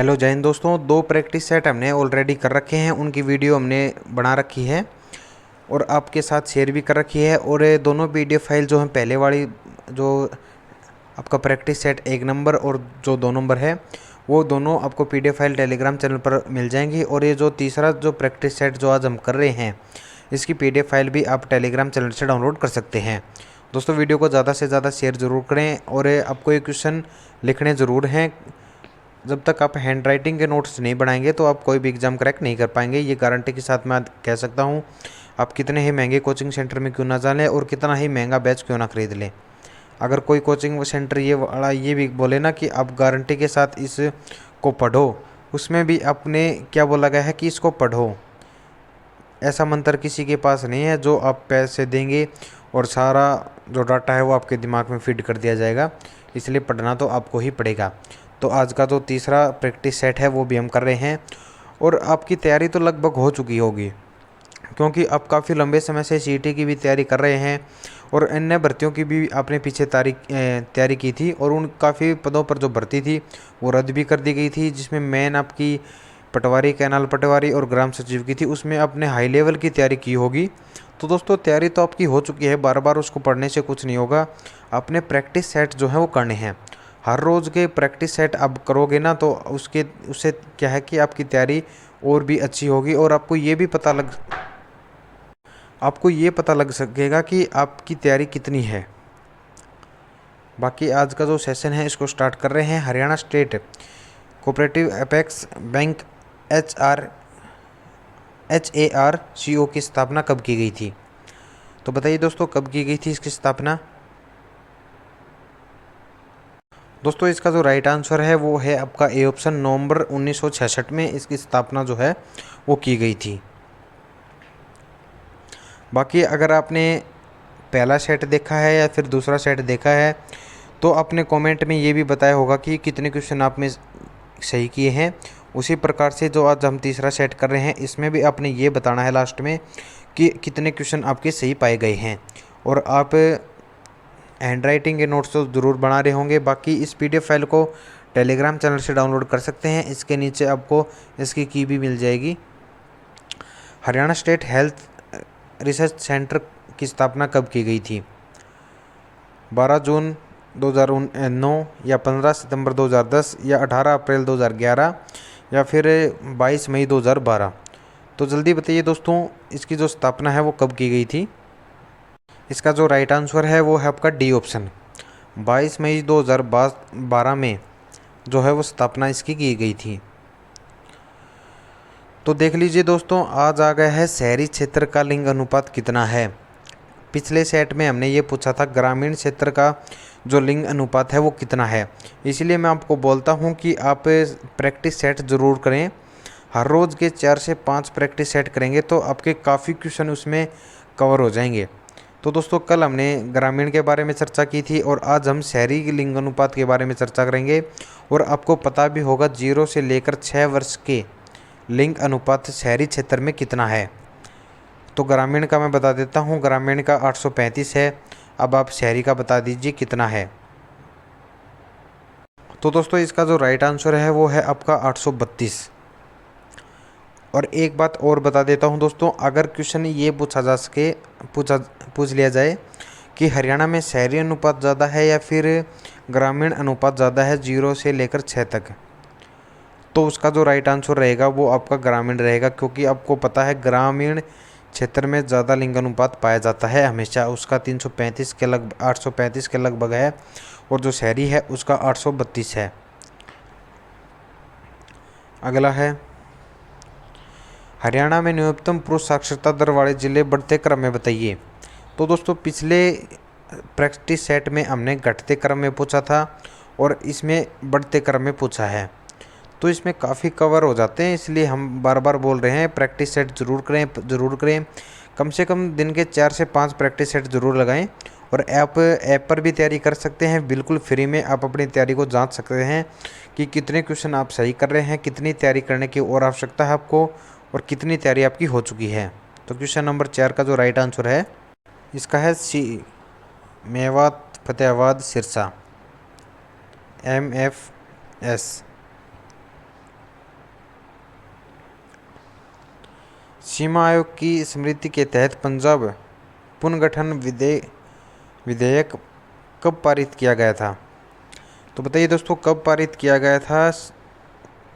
Hello जय हिंद दोस्तों। दो प्रैक्टिस सेट हमने ऑलरेडी कर रखे हैं, उनकी वीडियो हमने बना रखी है और आपके साथ शेयर भी कर रखी है। और ये दोनों पीडीएफ फाइल जो है, पहले वाली जो आपका प्रैक्टिस सेट 1 नंबर और जो 2 नंबर है, वो दोनों आपको पीडीएफ फाइल टेलीग्राम चैनल पर मिल जाएंगी। और ये जो तीसरा जो प्रैक्टिस सेट जो आज हम कर रहे हैं, इसकी पीडीएफ फाइल भी आप टेलीग्राम चैनल से डाउनलोड कर सकते हैं। दोस्तों वीडियो को ज़्यादा से ज़्यादा शेयर ज़रूर करें और आपको ये क्वेश्चन लिखने ज़रूर हैं। जब तक आप हैंड राइटिंग के नोट्स नहीं बनाएंगे तो आप कोई भी एग्ज़ाम क्रैक नहीं कर पाएंगे, ये गारंटी के साथ मैं कह सकता हूँ। आप कितने ही महंगे कोचिंग सेंटर में क्यों ना जाएं और कितना ही महंगा बैच क्यों ना खरीद लें, अगर कोई कोचिंग सेंटर ये भी बोले ना कि आप गारंटी के साथ इसको पढ़ो, उसमें भी आपने क्या बोला गया है कि इसको पढ़ो। ऐसा मंत्र किसी के पास नहीं है जो आप पैसे देंगे और सारा जो डाटा है वो आपके दिमाग में फीड कर दिया जाएगा। इसलिए पढ़ना तो आपको ही पड़ेगा। तो आज का जो तीसरा प्रैक्टिस सेट है वो भी हम कर रहे हैं और आपकी तैयारी तो लगभग हो चुकी होगी, क्योंकि आप काफ़ी लंबे समय से सीईटी की भी तैयारी कर रहे हैं और अन्य भर्तियों की भी आपने पीछे तैयारी की थी और उन काफ़ी पदों पर जो भर्ती थी वो रद्द भी कर दी गई थी, जिसमें मेन आपकी पटवारी, कैनाल पटवारी और ग्राम सचिव की थी। उसमें आपने हाई लेवल की तैयारी की होगी। तो दोस्तों तैयारी तो आपकी हो चुकी है, बार बार उसको पढ़ने से कुछ नहीं होगा। आपने प्रैक्टिस सेट जो है वो करने हैं। हर रोज़ के प्रैक्टिस सेट आप करोगे ना तो उससे क्या है कि आपकी तैयारी और भी अच्छी होगी और आपको ये पता लग सकेगा कि आपकी तैयारी कितनी है। बाकी आज का जो सेशन है इसको स्टार्ट कर रहे हैं। Haryana state cooperative apex bank HARCO की स्थापना कब की गई थी? तो बताइए दोस्तों, कब की गई थी इसकी स्थापना? दोस्तों इसका जो राइट आंसर है वो है आपका ए ऑप्शन, नवंबर 1966 में इसकी स्थापना जो है वो की गई थी। बाकी अगर आपने पहला सेट देखा है या फिर दूसरा सेट देखा है तो आपने कमेंट में ये भी बताया होगा कि कितने क्वेश्चन आपने सही किए हैं। उसी प्रकार से जो आज हम तीसरा सेट कर रहे हैं इसमें भी आपने ये बताना है लास्ट में कि कितने क्वेश्चन आपके सही पाए गए हैं। और आप हैंड राइटिंग के नोट्स तो ज़रूर बना रहे होंगे। बाकी इस पीडीएफ फाइल को टेलीग्राम चैनल से डाउनलोड कर सकते हैं, इसके नीचे आपको इसकी की भी मिल जाएगी। Haryana state health research centre की स्थापना कब की गई थी? 12 जून 2009 या 15 सितंबर 2010 या 18 अप्रैल 2011 या फिर 22 मई 2012? तो जल्दी बताइए दोस्तों, इसकी जो स्थापना है वो कब की गई थी? इसका जो राइट आंसर है वो है आपका डी ऑप्शन, 22 मई 2012 में जो है वो स्थापना इसकी की गई थी। तो देख लीजिए दोस्तों, आज आ गया है शहरी क्षेत्र का लिंग अनुपात कितना है। पिछले सेट में हमने ये पूछा था ग्रामीण क्षेत्र का जो लिंग अनुपात है वो कितना है। इसलिए मैं आपको बोलता हूँ कि आप प्रैक्टिस सेट ज़रूर करें। हर रोज़ के 4 से 5 प्रैक्टिस सेट करेंगे तो आपके काफ़ी क्वेश्चन उसमें कवर हो जाएंगे। तो दोस्तों कल हमने ग्रामीण के बारे में चर्चा की थी और आज हम शहरी लिंग अनुपात के बारे में चर्चा करेंगे। और आपको पता भी होगा 0 से लेकर 6 वर्ष के लिंग अनुपात शहरी क्षेत्र में कितना है। तो ग्रामीण का मैं बता देता हूँ, ग्रामीण का 835 है। अब आप शहरी का बता दीजिए कितना है। तो दोस्तों इसका जो राइट आंसर है वो है आपका 832। और एक बात और बता देता हूँ दोस्तों, अगर क्वेश्चन ये पूछ लिया जाए कि हरियाणा में शहरी अनुपात ज़्यादा है या फिर ग्रामीण अनुपात ज़्यादा है 0 से लेकर 6 तक, तो उसका जो राइट आंसर रहेगा वो आपका ग्रामीण रहेगा, क्योंकि आपको पता है ग्रामीण क्षेत्र में ज़्यादा लिंग अनुपात पाया जाता है हमेशा। उसका 335 के लगभग 835 के लगभग है और जो शहरी है उसका 832 है। अगला है, हरियाणा में न्यूनतम पुरुष साक्षरता दर वाले जिले बढ़ते क्रम में बताइए। तो दोस्तों पिछले प्रैक्टिस सेट में हमने घटते क्रम में पूछा था और इसमें बढ़ते क्रम में पूछा है, तो इसमें काफ़ी कवर हो जाते हैं। इसलिए हम बार बार बोल रहे हैं प्रैक्टिस सेट ज़रूर करें। कम से कम दिन के 4 से 5 प्रैक्टिस सेट ज़रूर लगाएं। और ऐप पर भी तैयारी कर सकते हैं, बिल्कुल फ्री में आप अपनी तैयारी को जांच सकते हैं कि कितने क्वेश्चन आप सही कर रहे हैं, कितनी तैयारी करने की और आवश्यकता है आपको और कितनी तैयारी आपकी हो चुकी है। तो क्वेश्चन नंबर 4 का जो राइट आंसर है इसका है सी, मेवात फतेहाबाद सिरसा, MFS। सीमा आयोग की स्मृति के तहत पंजाब पुनर्गठन विधेयक कब पारित किया गया था? तो बताइए दोस्तों, कब पारित किया गया था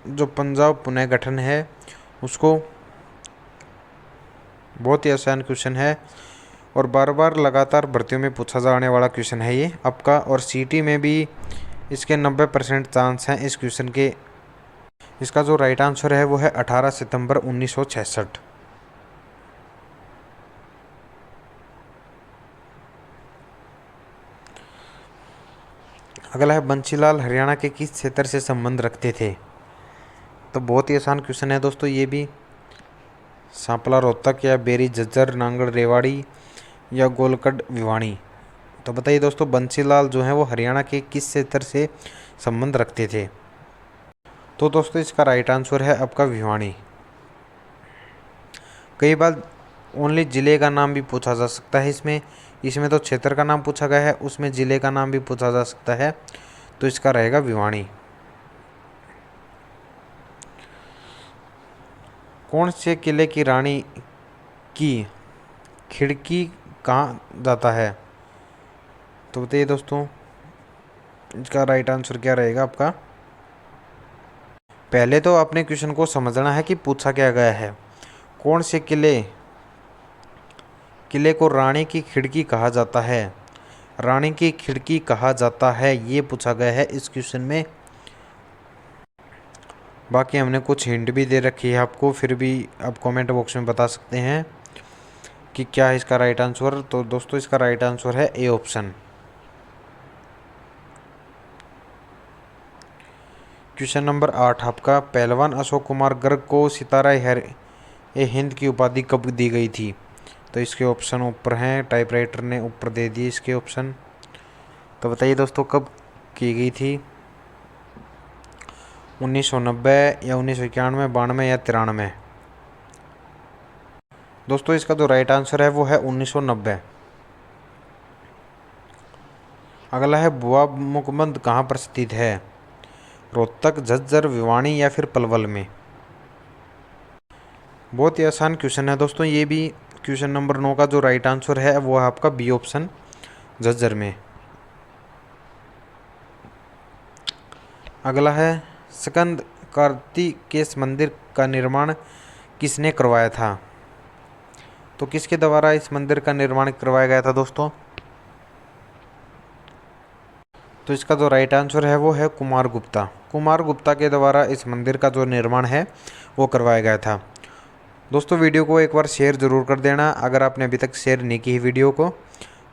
जो पंजाब पुनर्गठन है उसको? बहुत ही आसान क्वेश्चन है और बार बार लगातार भर्तियों में पूछा जाने वाला क्वेश्चन है ये आपका, और सीटी में भी इसके 90% चांस हैं इस क्वेश्चन के। इसका जो राइट आंसर है वो है 18 सितंबर 1966। अगला है बंसीलाल हरियाणा के किस क्षेत्र से संबंध रखते थे? तो बहुत ही आसान क्वेश्चन है दोस्तों ये भी। सांपला रोहतक या बेरी झज्जर नांगड़ रेवाड़ी या गोलकंड भिवानी? तो बताइए दोस्तों, बंसीलाल जो है वो हरियाणा के किस क्षेत्र से संबंध रखते थे? तो दोस्तों इसका राइट आंसर है आपका भिवानी। कई बार ओनली ज़िले का नाम भी पूछा जा सकता है इसमें। इसमें तो क्षेत्र का नाम पूछा गया है, उसमें ज़िले का नाम भी पूछा जा सकता है, तो इसका रहेगा भिवानी। कौन से किले की रानी की खिड़की कहाँ जाता है? तो बताइए दोस्तों, इसका राइट आंसर क्या रहेगा आपका? पहले तो आपने क्वेश्चन को समझना है कि पूछा क्या गया है। कौन से किले को रानी की खिड़की कहा जाता है? रानी की खिड़की कहा जाता है, ये पूछा गया है इस क्वेश्चन में। बाकी हमने कुछ हिंट भी दे रखी है आपको, फिर भी आप कमेंट बॉक्स में बता सकते हैं कि क्या है इसका राइट आंसर। तो दोस्तों इसका राइट आंसर है ए ऑप्शन। क्वेश्चन नंबर 8 आपका, पहलवान अशोक कुमार गर्ग को सितारा ए हिंद की उपाधि कब दी गई थी? तो इसके ऑप्शन ऊपर हैं, टाइपराइटर ने ऊपर दे दिए इसके ऑप्शन। तो बताइए दोस्तों, कब की गई थी? 1990 या 1991, 92 या 93? दोस्तों इसका जो राइट आंसर है वो है 1990। अगला है बुआ मुकबंद कहाँ पर स्थित है? रोहतक, झज्जर, भिवानी या फिर पलवल में? बहुत ही आसान क्वेश्चन है दोस्तों ये भी। क्वेश्चन नंबर 9 का जो राइट आंसर है वो है आपका बी ऑप्शन, झज्जर में। अगला है स्कंद कार्तिकेय मंदिर का निर्माण किसने करवाया था? तो किसके द्वारा इस मंदिर का निर्माण करवाया गया था दोस्तों? तो इसका जो राइट आंसर है वो है कुमार गुप्ता। कुमार गुप्ता के द्वारा इस मंदिर का जो निर्माण है वो करवाया गया था। दोस्तों वीडियो को एक बार शेयर ज़रूर कर देना अगर आपने अभी तक शेयर नहीं की है वीडियो को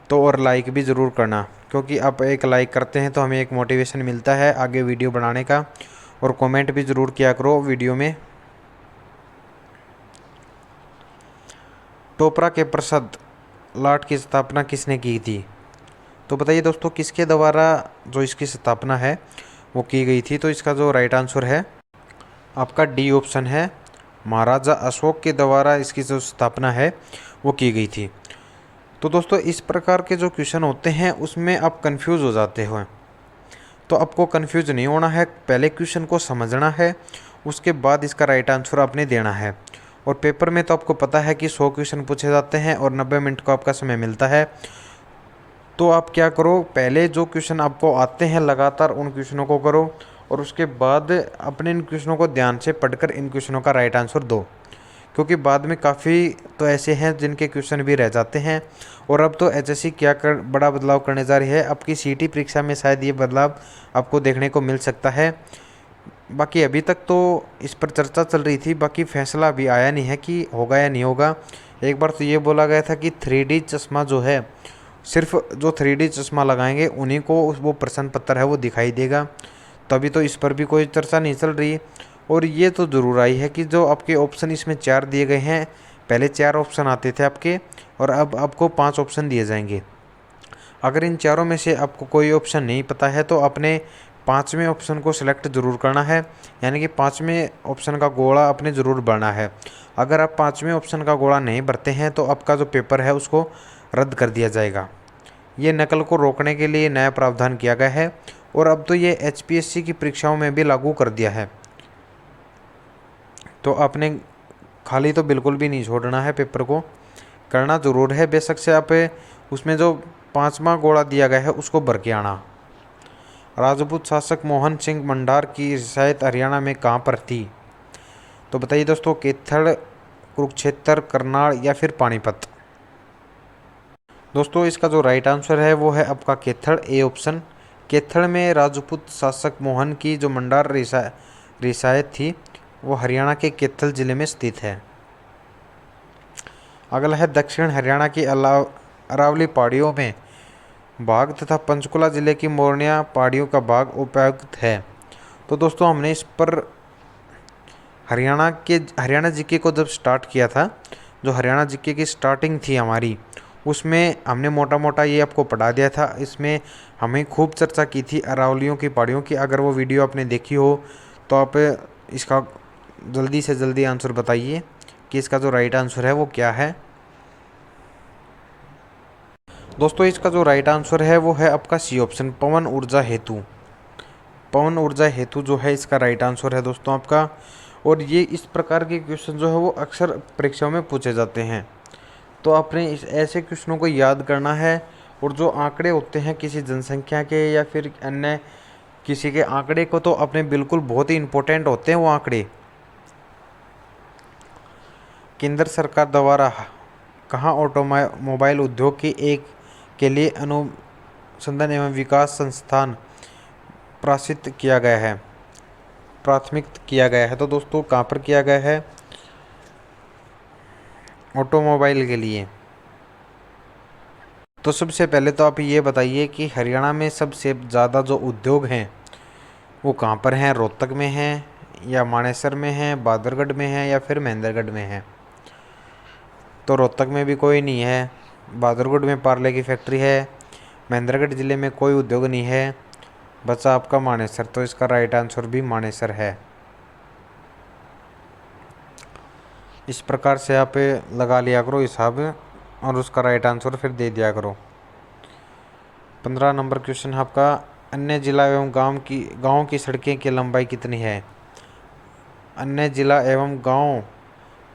तो, और लाइक भी ज़रूर करना, क्योंकि आप एक लाइक करते हैं तो हमें एक मोटिवेशन मिलता है आगे वीडियो बनाने का। और कमेंट भी ज़रूर किया करो वीडियो में। टोपरा के प्रसाद लाट की स्थापना किसने की थी? तो बताइए दोस्तों, किसके द्वारा जो इसकी स्थापना है वो की गई थी? तो इसका जो राइट आंसर है आपका डी ऑप्शन है, महाराजा अशोक के द्वारा इसकी जो स्थापना है वो की गई थी। तो दोस्तों इस प्रकार के जो क्वेश्चन होते हैं उसमें आप कंफ्यूज हो जाते हो, तो आपको कंफ्यूज नहीं होना है, पहले क्वेश्चन को समझना है, उसके बाद इसका राइट आंसर आपने देना है। और पेपर में तो आपको पता है कि 100 क्वेश्चन पूछे जाते हैं और 90 मिनट का आपका समय मिलता है। तो आप क्या करो, पहले जो क्वेश्चन आपको आते हैं लगातार उन क्वेश्चनों को करो और उसके बाद अपने इन क्वेश्चनों को ध्यान से पढ़कर इन क्वेश्चनों का राइट आंसर दो, क्योंकि बाद में काफ़ी तो ऐसे हैं जिनके क्वेश्चन भी रह जाते हैं। और अब तो एचएससी क्या बड़ा बदलाव करने जा रही है, आपकी सीटी परीक्षा में शायद ये बदलाव आपको देखने को मिल सकता है। बाकी अभी तक तो इस पर चर्चा चल रही थी, बाकी फैसला अभी आया नहीं है कि होगा या नहीं होगा। एक बार तो ये बोला गया था कि 3D चश्मा जो है, सिर्फ जो 3D चश्मा लगाएंगे उन्हीं को वो प्रश्न पत्र है वो दिखाई देगा। तभी तो इस पर भी कोई चर्चा नहीं चल रही। और ये तो ज़रूर आई है कि जो आपके ऑप्शन इसमें 4 दिए गए हैं, पहले 4 ऑप्शन आते थे आपके और अब आपको 5 ऑप्शन दिए जाएंगे। अगर इन चारों में से आपको कोई ऑप्शन नहीं पता है तो अपने 5वें ऑप्शन को सिलेक्ट ज़रूर करना है, यानी कि 5वें ऑप्शन का गोला अपने ज़रूर भरना है। अगर आप 5वें ऑप्शन का गोला नहीं भरते हैं तो आपका जो पेपर है उसको रद्द कर दिया जाएगा। ये नकल को रोकने के लिए नया प्रावधान किया गया है और अब तो ये एचपीएससी की परीक्षाओं में भी लागू कर दिया है। तो आपने खाली तो बिल्कुल भी नहीं छोड़ना है, पेपर को करना ज़रूर है। बेशक से आप उसमें जो 5वां गोला दिया गया है उसको भर के आना। राजपूत शासक मोहन सिंह मंडार की रियासत हरियाणा में कहाँ पर थी? तो बताइए दोस्तों, कैथल, कुरुक्षेत्र, करनाल या फिर पानीपत। दोस्तों इसका जो राइट आंसर है वो है आपका कैथल, ए ऑप्शन। कैथल में राजपूत शासक मोहन की जो मंडार रियासत थी वो हरियाणा के कैथल जिले में स्थित है। अगला है दक्षिण हरियाणा की अरावली पहाड़ियों में भाग तथा पंचकुला जिले की मोरनिया पहाड़ियों का भाग उपयुक्त है। तो दोस्तों हमने इस पर हरियाणा जीके को जब स्टार्ट किया था, जो हरियाणा जीके की स्टार्टिंग थी हमारी, उसमें हमने मोटा मोटा ये आपको पढ़ा दिया था। इसमें हमें खूब चर्चा की थी अरावलियों की पहाड़ियों की। अगर वो वीडियो आपने देखी हो तो आप इसका जल्दी से जल्दी आंसर बताइए कि इसका जो राइट आंसर है वो क्या है। दोस्तों इसका जो राइट आंसर है वो है आपका सी ऑप्शन, पवन ऊर्जा हेतु। पवन ऊर्जा हेतु जो है इसका राइट आंसर है दोस्तों आपका। और ये इस प्रकार के क्वेश्चन जो है वो अक्सर परीक्षाओं में पूछे जाते हैं। तो आपने इस ऐसे क्वेश्चनों को याद करना है। और जो आंकड़े होते हैं किसी जनसंख्या के या फिर अन्य किसी के आंकड़े को, तो अपने बिल्कुल बहुत ही इंपॉर्टेंट होते हैं वो आंकड़े। केंद्र सरकार द्वारा कहाँ ऑटोमोबाइल उद्योग के लिए अनुसंधान एवं विकास संस्थान प्राशित किया गया है, प्राथमिक किया गया है? तो दोस्तों कहाँ पर किया गया है? ऑटोमोबाइल के लिए। तो सबसे पहले तो आप ये बताइए कि हरियाणा में सबसे ज़्यादा जो उद्योग हैं वो कहाँ पर हैं? रोहतक में हैं या मानेसर में हैं, बहादुरगढ़ में हैं या फिर महेंद्रगढ़ में हैं? तो रोहतक में भी कोई नहीं है, बहादुरगढ़ में पार्ले की फैक्ट्री है, महेंद्रगढ़ ज़िले में कोई उद्योग नहीं है, बचा आपका मानेसर। तो इसका राइट आंसर भी मानेसर है। इस प्रकार से आप लगा लिया करो हिसाब और उसका राइट आंसर फिर दे दिया करो। 15 नंबर क्वेश्चन है आपका, अन्य जिला एवं गांव की सड़कें की लंबाई कितनी है? अन्य जिला एवं गांव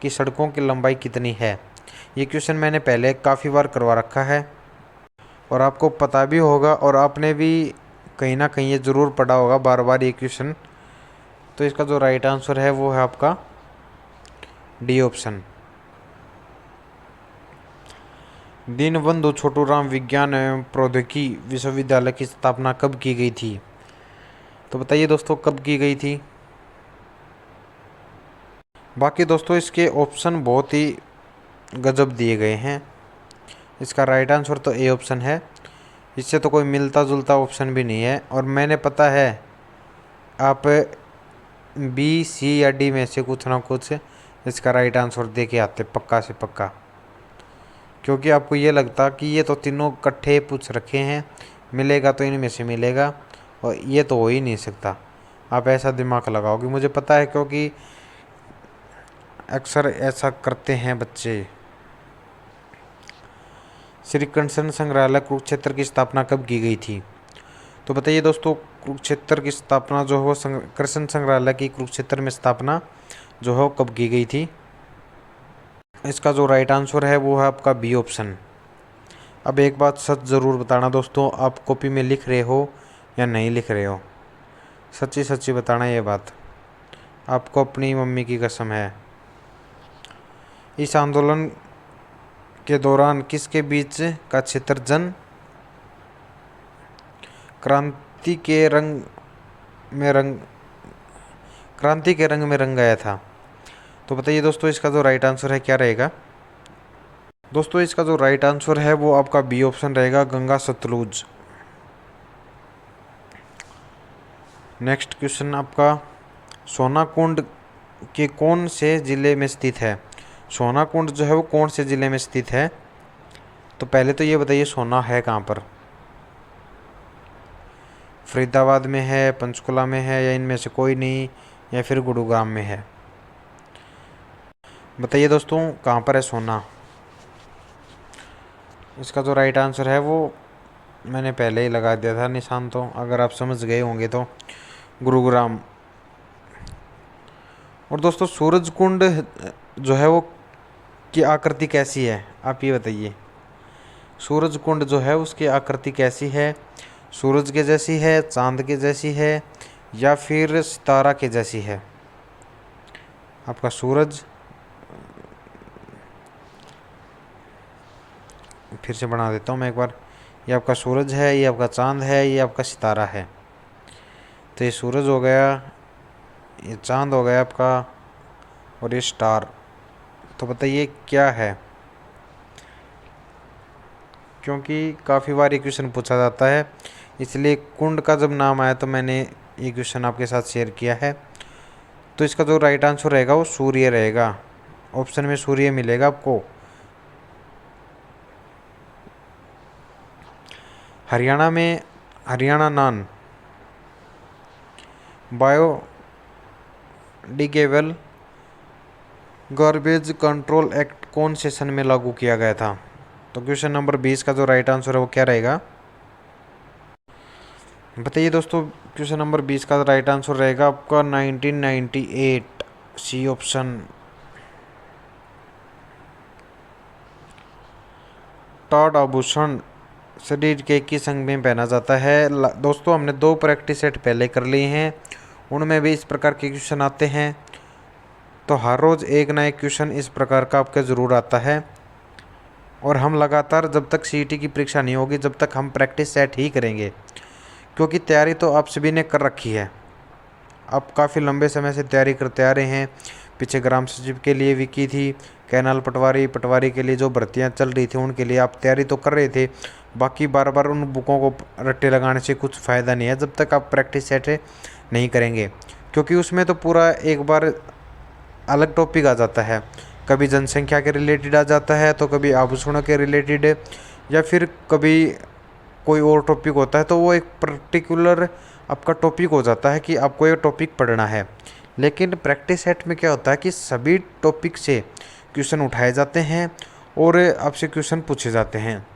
की सड़कों की लंबाई कितनी है? ये क्वेश्चन मैंने पहले काफ़ी बार करवा रखा है और आपको पता भी होगा और आपने भी कहीं ना कहीं ये ज़रूर पढ़ा होगा बार बार ये क्वेश्चन। तो इसका जो राइट आंसर है वो है आपका डी ऑप्शन। दीनबंधु छोटूराम विज्ञान एवं प्रौद्योगिकी विश्वविद्यालय की स्थापना कब की गई थी? तो बताइए दोस्तों कब की गई थी? बाकी दोस्तों इसके ऑप्शन बहुत ही गजब दिए गए हैं। इसका राइट आंसर तो ए ऑप्शन है। इससे तो कोई मिलता जुलता ऑप्शन भी नहीं है। और मैंने पता है आप बी, सी या डी में से कुछ ना कुछ इसका राइट आंसर दे के आते पक्का से पक्का, क्योंकि आपको ये लगता कि ये तो तीनों इकट्ठे पूछ रखे हैं, मिलेगा तो इनमें से मिलेगा और ये तो हो ही नहीं सकता। आप ऐसा दिमाग लगाओगे, मुझे पता है क्योंकि अक्सर ऐसा करते हैं बच्चे। श्री कृष्ण संग्रहालय कुरुक्षेत्र की स्थापना कब की गई थी? तो बताइए दोस्तों कुरुक्षेत्र की स्थापना जो हो कृष्ण संग्रहालय की कुरुक्षेत्र में स्थापना जो है कब की गई थी? इसका जो राइट आंसर है वो है आपका बी ऑप्शन। अब एक बात सच ज़रूर बताना दोस्तों, आप कॉपी में लिख रहे हो या नहीं लिख रहे हो, सच्ची सच्ची बताना ये बात, आपको अपनी मम्मी की कसम है। इस आंदोलन के दौरान किसके बीच का क्षेत्र क्रांति के रंग में रंग गया था? तो बताइए दोस्तों इसका जो राइट आंसर है क्या रहेगा? दोस्तों इसका जो राइट आंसर है वो आपका बी ऑप्शन रहेगा, गंगा सतलुज। नेक्स्ट क्वेश्चन आपका, सोनाकुंड के कौन से ज़िले में स्थित है? सोनाकुंड जो है वो कौन से ज़िले में स्थित है? तो पहले तो ये बताइए सोना है कहाँ पर? फरीदाबाद में है, पंचकुला में है या इनमें से कोई नहीं, या फिर गुरुग्राम में है? बताइए दोस्तों कहाँ पर है सोना? इसका जो राइट आंसर है वो मैंने पहले ही लगा दिया था निशान, तो अगर आप समझ गए होंगे तो गुरुग्राम। और दोस्तों सूरजकुंड जो है वो की आकृति कैसी है, आप ये बताइए। सूरज कुंड जो है उसकी आकृति कैसी है? सूरज के जैसी है, चांद के जैसी है, या फिर सितारा के जैसी है? आपका सूरज, फिर से बना देता हूँ मैं एक बार। ये आपका सूरज है, ये आपका चांद है, ये आपका सितारा है। तो ये सूरज हो गया, ये चांद हो गया आपका, और ये स्टार। तो बताइए क्या है? क्योंकि काफ़ी बार ये क्वेश्चन पूछा जाता है, इसलिए कुंड का जब नाम आया तो मैंने ये क्वेश्चन आपके साथ शेयर किया है। तो इसका जो राइट आंसर रहेगा वो सूर्य रहेगा। ऑप्शन में सूर्य मिलेगा आपको। हरियाणा में Haryana non biodegradable garbage control act कौन से सन में लागू किया गया था? तो क्वेश्चन नंबर 20 का जो राइट आंसर है वो क्या रहेगा? बताइए दोस्तों, क्वेश्चन नंबर 20 का राइट आंसर रहेगा आपका 1998, सी ऑप्शन। टॉड आभूषण शरीर के किस अंग में पहना जाता है? दोस्तों हमने 2 प्रैक्टिस सेट पहले कर लिए हैं, उनमें भी इस प्रकार के क्वेश्चन आते हैं। तो हर रोज़ एक ना एक क्वेश्चन इस प्रकार का आपका ज़रूर आता है। और हम लगातार जब तक सीईटी की परीक्षा नहीं होगी जब तक हम प्रैक्टिस सेट ही करेंगे, क्योंकि तैयारी तो आप सभी ने कर रखी है। आप काफ़ी लंबे समय से तैयारी करते आ रहे हैं। पीछे ग्राम सचिव के लिए भी की थी, कैनाल पटवारी के लिए जो भर्तियां चल रही थी उनके लिए आप तैयारी तो कर रहे थे। बाकी बार बार उन बुकों को रट्टे लगाने से कुछ फ़ायदा नहीं है जब तक आप प्रैक्टिस सेट नहीं करेंगे, क्योंकि उसमें तो पूरा एक बार अलग टॉपिक आ जाता है। कभी जनसंख्या के रिलेटेड आ जाता है, तो कभी आभूषणों के रिलेटेड, या फिर कभी कोई और टॉपिक होता है। तो वो एक पर्टिकुलर आपका टॉपिक हो जाता है कि आपको ये टॉपिक पढ़ना है। लेकिन प्रैक्टिस सेट में क्या होता है कि सभी टॉपिक से क्वेश्चन उठाए जाते हैं और आपसे क्वेश्चन पूछे जाते हैं।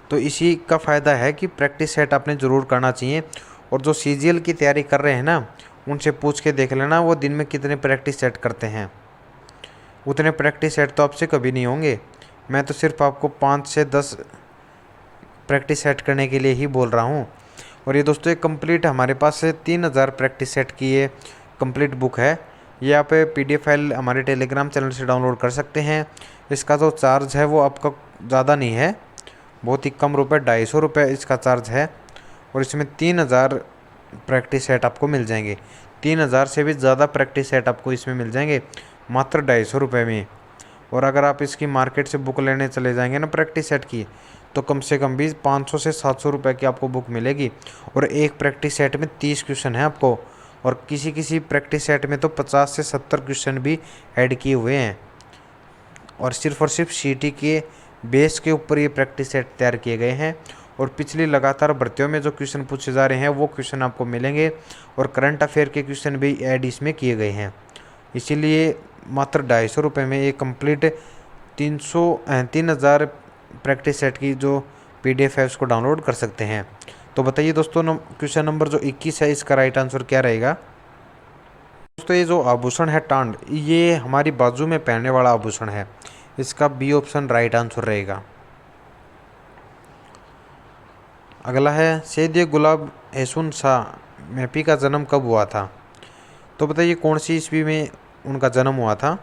तो इसी का फ़ायदा है कि प्रैक्टिस सेट आपने ज़रूर करना चाहिए। और जो सीजीएल की तैयारी कर रहे हैं ना, उनसे पूछ के देख लेना वो दिन में कितने प्रैक्टिस सेट करते हैं। उतने प्रैक्टिस सेट तो आपसे कभी नहीं होंगे। मैं तो सिर्फ आपको 5 से 10 प्रैक्टिस सेट करने के लिए ही बोल रहा हूँ। और ये दोस्तों एक कंप्लीट हमारे पास से 3000 प्रैक्टिस सेट की ये कंप्लीट बुक है। ये आप PDF फाइल हमारे टेलीग्राम चैनल से डाउनलोड कर सकते हैं। इसका जो चार्ज है वो आपका ज़्यादा नहीं है, बहुत ही कम रुपए, 250 रुपये इसका चार्ज है। और इसमें 3000 प्रैक्टिस सेट आपको मिल जाएंगे। 3000 से भी ज़्यादा प्रैक्टिस सेट आपको इसमें मिल जाएंगे मात्र 250 रुपये में। और अगर आप इसकी मार्केट से बुक लेने चले जाएंगे ना प्रैक्टिस सेट की, तो कम से कम भी 500 से 700 रुपये की आपको बुक मिलेगी। और एक प्रैक्टिस सेट में 30 क्वेश्चन है आपको, और किसी किसी प्रैक्टिस सेट में तो 50 से 70 क्वेश्चन भी ऐड किए हुए हैं। और सिर्फ सीईटी के बेस के ऊपर ये प्रैक्टिस सेट तैयार किए गए हैं। और पिछली लगातार भर्तियों में जो क्वेश्चन पूछे जा रहे हैं वो क्वेश्चन आपको मिलेंगे, और करंट अफेयर के क्वेश्चन भी ऐड इसमें किए गए हैं। इसीलिए मात्र 250 रुपये में ये कंप्लीट 3000 प्रैक्टिस सेट की जो PDF है उसको डाउनलोड कर सकते हैं। तो बताइए दोस्तों, क्वेश्चन नंबर जो 21 है इसका राइट आंसर क्या रहेगा? दोस्तों ये जो आभूषण है टांड, ये हमारी बाजू में पहनने वाला आभूषण है। इसका B ऑप्शन राइट आंसर रहेगा। अगला है सैयद गुलाब एहसन शाह मैपी का जन्म कब हुआ था? तो बताइए कौन सी ईस्वी में उनका जन्म हुआ था?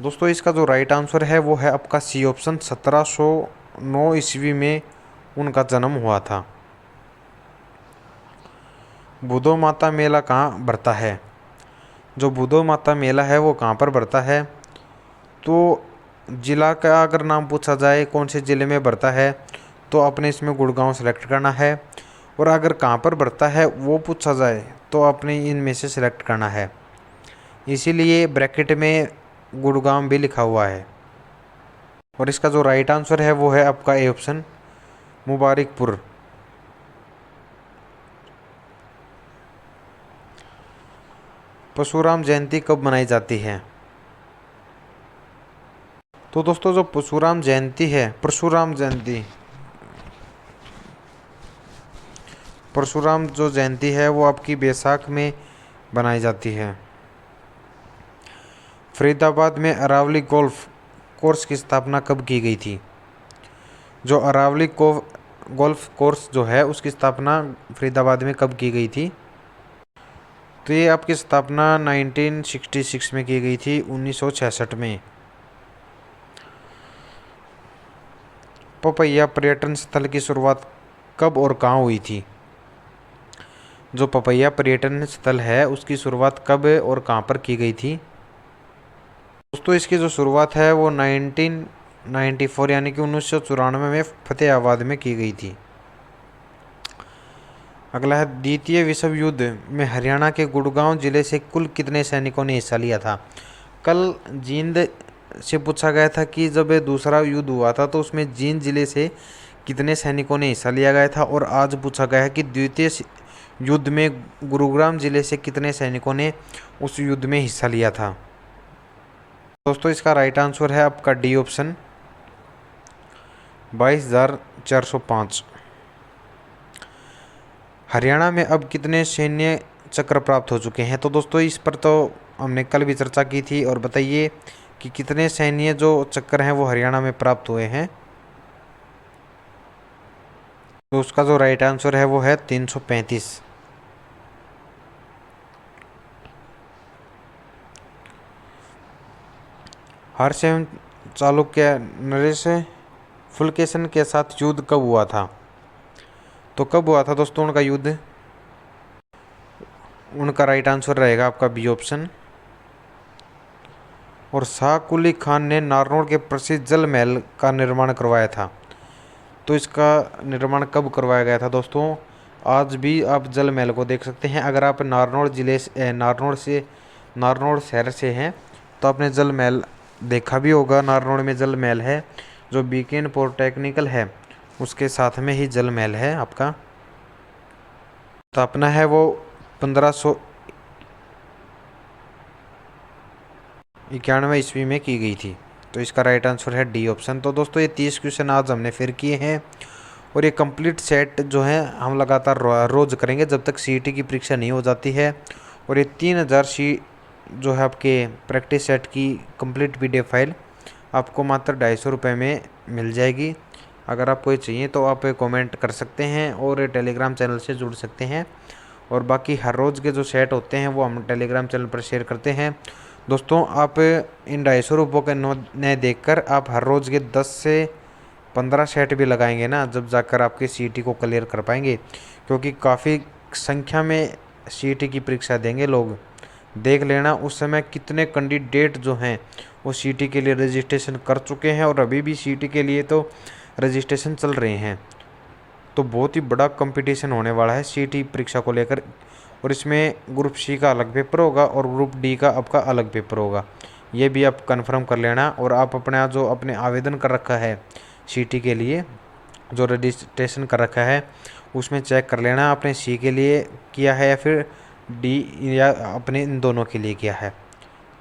दोस्तों इसका जो राइट आंसर है वो है आपका C ऑप्शन, 1709 ईस्वी में उनका जन्म हुआ था। बुधो माता मेला कहाँ बढ़ता है? जो बुधो माता मेला है वो कहाँ पर बढ़ता है? तो ज़िला का अगर नाम पूछा जाए कौन से ज़िले में बढ़ता है, तो आपने इसमें गुड़गांव सेलेक्ट करना है। और अगर कहाँ पर बढ़ता है वो पूछा जाए तो आपने इनमें से सिलेक्ट करना है। इसीलिए ब्रैकेट में गुड़गांव भी लिखा हुआ है। और इसका जो राइट आंसर है वो है आपका A ऑप्शन, मुबारकपुर। परशुराम जयंती कब मनाई जाती है? तो दोस्तों जो परशुराम जयंती है, परशुराम जो जयंती है वो आपकी बैसाख में बनाई जाती है। फरीदाबाद में अरावली गोल्फ कोर्स की स्थापना कब की गई थी? जो अरावली को गोल्फ कोर्स जो है उसकी स्थापना फरीदाबाद में कब की गई थी? तो ये आपकी स्थापना 1966 में की गई थी, 1966 में। पपैया पर्यटन स्थल की शुरुआत कब और कहाँ हुई थी? जो पपैया पर्यटन स्थल है उसकी शुरुआत कब और कहाँ पर की गई थी? दोस्तों इसकी जो शुरुआत है वो 1994 यानी कि 1994 में फतेहाबाद में की गई थी। अगला है, द्वितीय विश्व युद्ध में हरियाणा के गुड़गांव जिले से कुल कितने सैनिकों ने हिस्सा लिया था? कल जींद से पूछा गया था कि जब दूसरा युद्ध हुआ था तो उसमें जींद जिले से कितने सैनिकों ने हिस्सा लिया गया था, और आज पूछा गया है कि द्वितीय युद्ध में गुरुग्राम जिले से कितने सैनिकों ने उस युद्ध में हिस्सा लिया था। दोस्तों इसका राइट आंसर है आपका डी ऑप्शन, 22,405। हरियाणा में अब कितने सैन्य चक्र प्राप्त हो चुके हैं? तो दोस्तों इस पर तो हमने कल भी चर्चा की थी, और बताइए कि कितने सैन्य जो चक्र हैं वो हरियाणा में प्राप्त हुए हैं। तो उसका जो राइट आंसर है वो है 335। हर्ष एवं चालुक्य नरेश फुलकेशन के साथ युद्ध कब हुआ था? तो कब हुआ था दोस्तों उनका युद्ध? उनका राइट आंसर रहेगा आपका बी ऑप्शन। और शाह कुली खान ने नारनौल के प्रसिद्ध जल महल का निर्माण करवाया था। तो इसका निर्माण कब करवाया गया था दोस्तों? आज भी आप जल महल को देख सकते हैं। अगर आप नारनौल जिले से नारनौल शहर से हैं तो आपने जल महल देखा भी होगा। नारनौल में जल महल है, जो बीकेन पॉलिटेक्निकल है उसके साथ में ही जल महल है आपका। स्थापना है वो 1591 ईस्वी में की गई थी। तो इसका राइट आंसर है डी ऑप्शन। तो दोस्तों ये 30 क्वेश्चन आज हमने फिर किए हैं, और ये कंप्लीट सेट जो है हम लगातार रोज़ करेंगे जब तक सीईटी की परीक्षा नहीं हो जाती है। और ये 3000 जो है आपके प्रैक्टिस सेट की कंप्लीट PDF फाइल आपको मात्र 250 रुपये में मिल जाएगी। अगर आपको ये चाहिए तो आप कमेंट कर सकते हैं और टेलीग्राम चैनल से जुड़ सकते हैं। और बाकी हर रोज़ के जो सेट होते हैं वो हम टेलीग्राम चैनल पर शेयर करते हैं। दोस्तों आप इन 250 रुपये के नए देखकर आप हर रोज़ के 10 से 15 सेट भी लगाएंगे ना, जब जाकर आपके सीईटी को क्लियर कर पाएंगे, क्योंकि काफ़ी संख्या में सीईटी की परीक्षा देंगे लोग। देख लेना उस समय कितने कैंडिडेट जो हैं वो सीईटी के लिए रजिस्ट्रेशन कर चुके हैं, और अभी भी सीईटी के लिए तो रजिस्ट्रेशन चल रहे हैं। तो बहुत ही बड़ा कंपटीशन होने वाला है सीईटी परीक्षा को लेकर, और इसमें ग्रुप सी का अलग पेपर होगा और ग्रुप डी का आपका अलग पेपर होगा। ये भी आप कंफर्म कर लेना। और आप अपने आवेदन कर रखा है सीईटी के लिए, जो रजिस्ट्रेशन कर रखा है उसमें चेक कर लेना आपने सी के लिए किया है या फिर डी, या अपने इन दोनों के लिए किया है।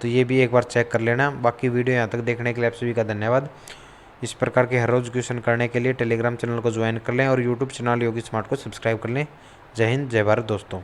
तो ये भी एक बार चेक कर लेना। बाकी वीडियो यहाँ तक देखने के लिए आप सभी का धन्यवाद। इस प्रकार के हर रोज़ क्वेश्चन करने के लिए टेलीग्राम चैनल को ज्वाइन कर लें और यूट्यूब चैनल योगी स्मार्ट को सब्सक्राइब कर लें। जय हिंद, जय भारत दोस्तों।